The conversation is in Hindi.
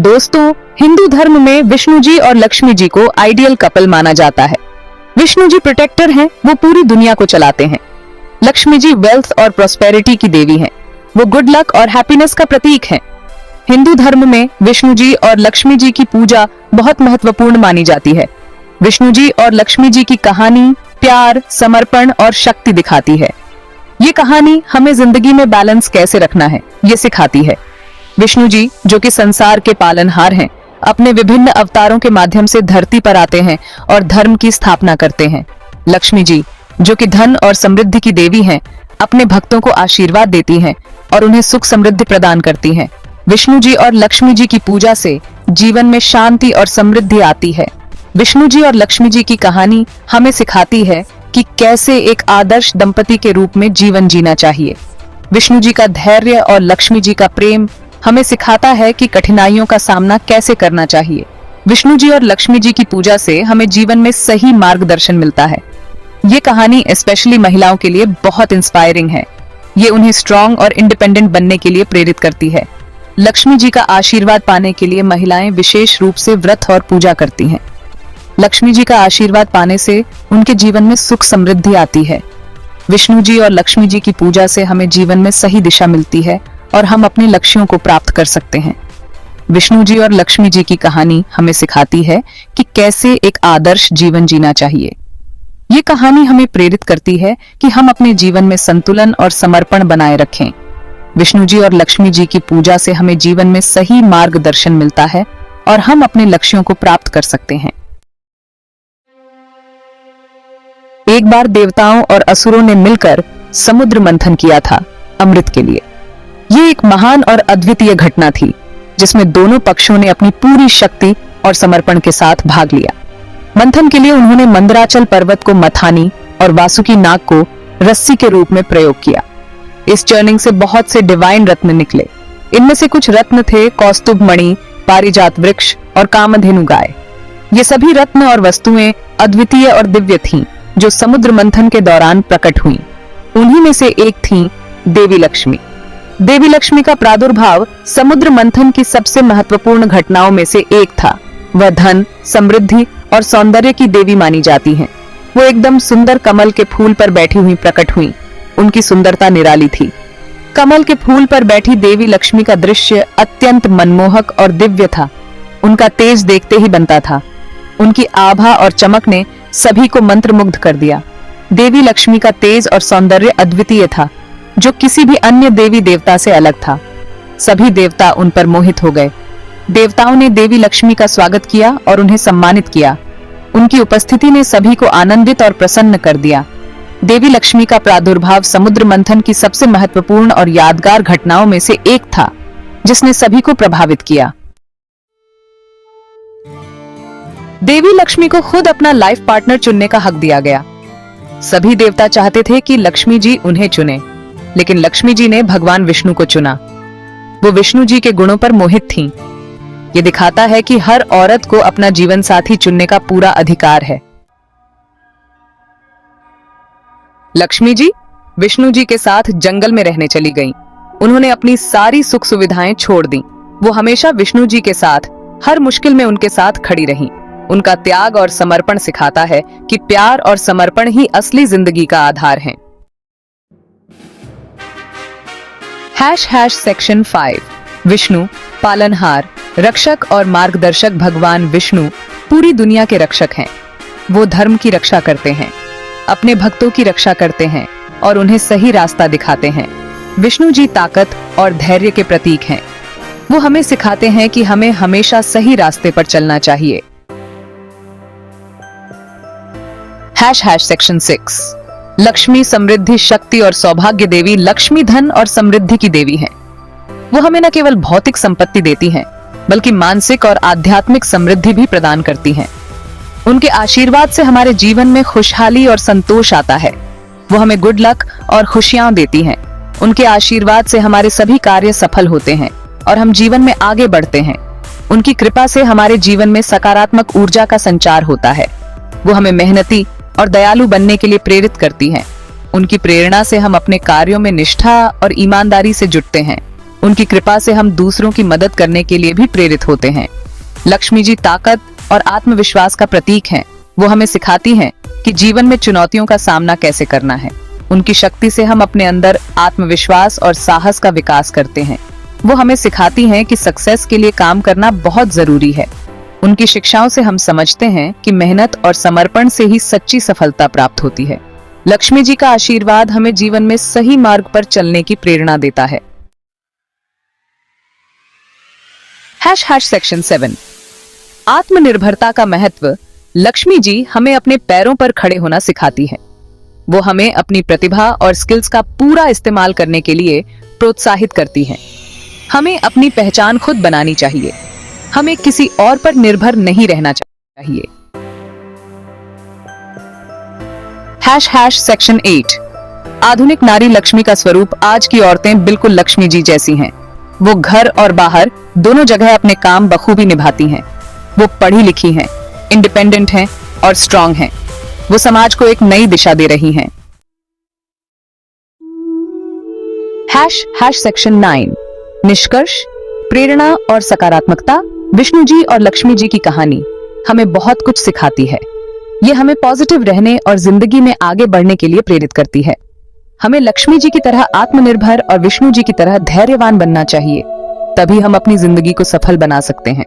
दोस्तों, हिंदू धर्म में विष्णु जी और लक्ष्मी जी को आइडियल कपल माना जाता है। विष्णु जी प्रोटेक्टर हैं, वो पूरी दुनिया को चलाते हैं। लक्ष्मी जी वेल्थ और प्रॉस्पेरिटी की देवी हैं, वो गुड लक और हैप्पीनेस का प्रतीक हैं। हिंदू धर्म में विष्णु जी और लक्ष्मी जी की पूजा बहुत महत्वपूर्ण मानी जाती है। विष्णु जी और लक्ष्मी जी की कहानी प्यार, समर्पण और शक्ति दिखाती है। ये कहानी हमें जिंदगी में बैलेंस कैसे रखना है, ये सिखाती है। विष्णु जी, जो कि संसार के पालनहार हैं, अपने विभिन्न अवतारों के माध्यम से धरती पर आते हैं और धर्म की स्थापना करते हैं। लक्ष्मी जी, जो कि धन और समृद्धि की देवी हैं, अपने भक्तों को आशीर्वाद देती हैं और उन्हें सुख समृद्धि प्रदान करती हैं। विष्णु जी और लक्ष्मी जी की पूजा से जीवन में शांति और समृद्धि आती है। विष्णु जी और लक्ष्मी जी की कहानी हमें सिखाती है कि कैसे एक आदर्श दंपति के रूप में जीवन जीना चाहिए। विष्णु जी का धैर्य और लक्ष्मी जी का प्रेम हमें सिखाता है कि कठिनाइयों का सामना कैसे करना चाहिए। विष्णु जी और लक्ष्मी जी की पूजा से हमें जीवन में सही मार्गदर्शन मिलता है। ये कहानी स्पेशली महिलाओं के लिए बहुत इंस्पायरिंग है। ये उन्हें स्ट्रॉन्ग और इंडिपेंडेंट बनने के लिए प्रेरित करती है। लक्ष्मी जी का आशीर्वाद पाने के लिए महिलाएं विशेष रूप से व्रत और पूजा करती हैं। लक्ष्मी जी का आशीर्वाद पाने से उनके जीवन में सुख समृद्धि आती है। विष्णु जी और लक्ष्मी जी की पूजा से हमें जीवन में सही दिशा मिलती है और हम अपने लक्ष्यों को प्राप्त कर सकते हैं। विष्णु जी और लक्ष्मी जी की कहानी हमें सिखाती है कि कैसे एक आदर्श जीवन जीना चाहिए। ये कहानी हमें प्रेरित करती है कि हम अपने जीवन में संतुलन और समर्पण बनाए रखें। विष्णु जी और लक्ष्मी जी की पूजा से हमें जीवन में सही मार्गदर्शन मिलता है और हम अपने लक्ष्यों को प्राप्त कर सकते हैं। एक बार देवताओं और असुरों ने मिलकर समुद्र मंथन किया था अमृत के लिए। ये एक महान और अद्वितीय घटना थी, जिसमें दोनों पक्षों ने अपनी पूरी शक्ति और समर्पण के साथ भाग लिया। मंथन के लिए उन्होंने मंदराचल पर्वत को मथानी और वासुकी नाग को रस्सी के रूप में प्रयोग किया। इस चर्निंग से बहुत से डिवाइन रत्न निकले। इनमें से कुछ रत्न थे कौस्तुभ मणि, पारिजात वृक्ष और कामधेनु गाय। ये सभी रत्न और वस्तुएं अद्वितीय और दिव्य थीं, जो समुद्र मंथन के दौरान प्रकट हुईं। उन्हीं में से एक थी देवी लक्ष्मी। देवी लक्ष्मी का प्रादुर्भाव समुद्र मंथन की सबसे महत्वपूर्ण घटनाओं में से एक था। वह धन, समृद्धि और सौंदर्य की देवी मानी जाती हैं। वो एकदम सुंदर कमल के फूल पर बैठी हुई प्रकट हुई। उनकी सुंदरता निराली थी। कमल के फूल पर बैठी देवी लक्ष्मी का दृश्य अत्यंत मनमोहक और दिव्य था। उनका तेज देखते ही बनता था। उनकी आभा और चमक ने सभी को मंत्रमुग्ध कर दिया। देवी लक्ष्मी का तेज और सौंदर्य अद्वितीय था, जो किसी भी अन्य देवी देवता से अलग था। सभी देवता उन पर मोहित हो गए। देवताओं ने देवी लक्ष्मी का स्वागत किया और उन्हें सम्मानित किया। उनकी उपस्थिति ने सभी को आनंदित और प्रसन्न कर दिया। देवी लक्ष्मी का प्रादुर्भाव समुद्र मंथन की सबसे महत्वपूर्ण और यादगार घटनाओं में से एक था, जिसने सभी को प्रभावित किया। देवी लक्ष्मी को खुद अपना लाइफ पार्टनर चुनने का हक दिया गया। सभी देवता चाहते थे कि लक्ष्मी जी उन्हें चुने, लेकिन लक्ष्मी जी ने भगवान विष्णु को चुना। वो विष्णु जी के गुणों पर मोहित थीं। ये दिखाता है कि हर औरत को अपना जीवन साथी चुनने का पूरा अधिकार है। लक्ष्मी जी विष्णु जी के साथ जंगल में रहने चली गईं। उन्होंने अपनी सारी सुख सुविधाएं छोड़ दी। वो हमेशा विष्णु जी के साथ हर मुश्किल में उनके साथ खड़ी रहीं। उनका त्याग और समर्पण सिखाता है कि प्यार और समर्पण ही असली जिंदगी का आधार है। सेक्शन 5 विष्णु पालनहार, रक्षक और मार्गदर्शक। भगवान विष्णु पूरी दुनिया के रक्षक हैं। वो धर्म की रक्षा करते हैं, अपने भक्तों की रक्षा करते हैं और उन्हें सही रास्ता दिखाते हैं। विष्णु जी ताकत और धैर्य के प्रतीक हैं। वो हमें सिखाते हैं कि हमें हमेशा सही रास्ते पर चलना चाहिए। सेक्शन 6 लक्ष्मी समृद्धि, शक्ति और सौभाग्य देवी। लक्ष्मी धन और समृद्धि की देवी हैं। वो हमें न केवल भौतिक संपत्ति देती हैं, बल्कि मानसिक और आध्यात्मिक समृद्धि भी प्रदान करती हैं। उनके आशीर्वाद से हमारे जीवन में खुशहाली और संतोष आता है। वो हमें गुड लक और खुशियां देती हैं। उनके आशीर्वाद से हमारे सभी कार्य सफल होते हैं और हम जीवन में आगे बढ़ते हैं। उनकी कृपा से हमारे जीवन में सकारात्मक ऊर्जा का संचार होता है। वो हमें मेहनती और दयालु बनने के लिए प्रेरित करती हैं। उनकी प्रेरणा से हम अपने कार्यों में निष्ठा और ईमानदारी से जुटते हैं। उनकी कृपा से हम दूसरों की मदद करने के लिए भी प्रेरित होते हैं। लक्ष्मी जी ताकत और आत्मविश्वास का प्रतीक हैं। वो हमें सिखाती हैं कि जीवन में चुनौतियों का सामना कैसे करना है। उनकी शक्ति से हम अपने अंदर आत्मविश्वास और साहस का विकास करते हैं। वो हमें सिखाती हैं कि सक्सेस के लिए काम करना बहुत जरूरी है। उनकी शिक्षाओं से हम समझते हैं कि मेहनत और समर्पण से ही सच्ची सफलता प्राप्त होती है। लक्ष्मी जी का आशीर्वाद हमें जीवन में सही मार्ग पर चलने की प्रेरणा देता है। सेक्शन 7 आत्मनिर्भरता का महत्व। लक्ष्मी जी हमें अपने पैरों पर खड़े होना सिखाती है। वो हमें अपनी प्रतिभा और स्किल्स का पूरा इस्तेमाल करने के लिए प्रोत्साहित करती हैं। हमें अपनी पहचान खुद बनानी चाहिए। हमें किसी और पर निर्भर नहीं रहना चाहिए। सेक्शन 8 आधुनिक नारी लक्ष्मी का स्वरूप। आज की औरतें बिल्कुल लक्ष्मी जी जैसी हैं। वो घर और बाहर दोनों जगह अपने काम बखूबी निभाती हैं। वो पढ़ी लिखी हैं, इंडिपेंडेंट हैं और स्ट्रांग हैं। वो समाज को एक नई दिशा दे रही हैं। सेक्शन 9 निष्कर्ष, प्रेरणा और सकारात्मकता। विष्णु जी और लक्ष्मी जी की कहानी हमें बहुत कुछ सिखाती है। ये हमें पॉजिटिव रहने और जिंदगी में आगे बढ़ने के लिए प्रेरित करती है। हमें लक्ष्मी जी की तरह आत्मनिर्भर और विष्णु जी की तरह धैर्यवान बनना चाहिए। तभी हम अपनी जिंदगी को सफल बना सकते हैं।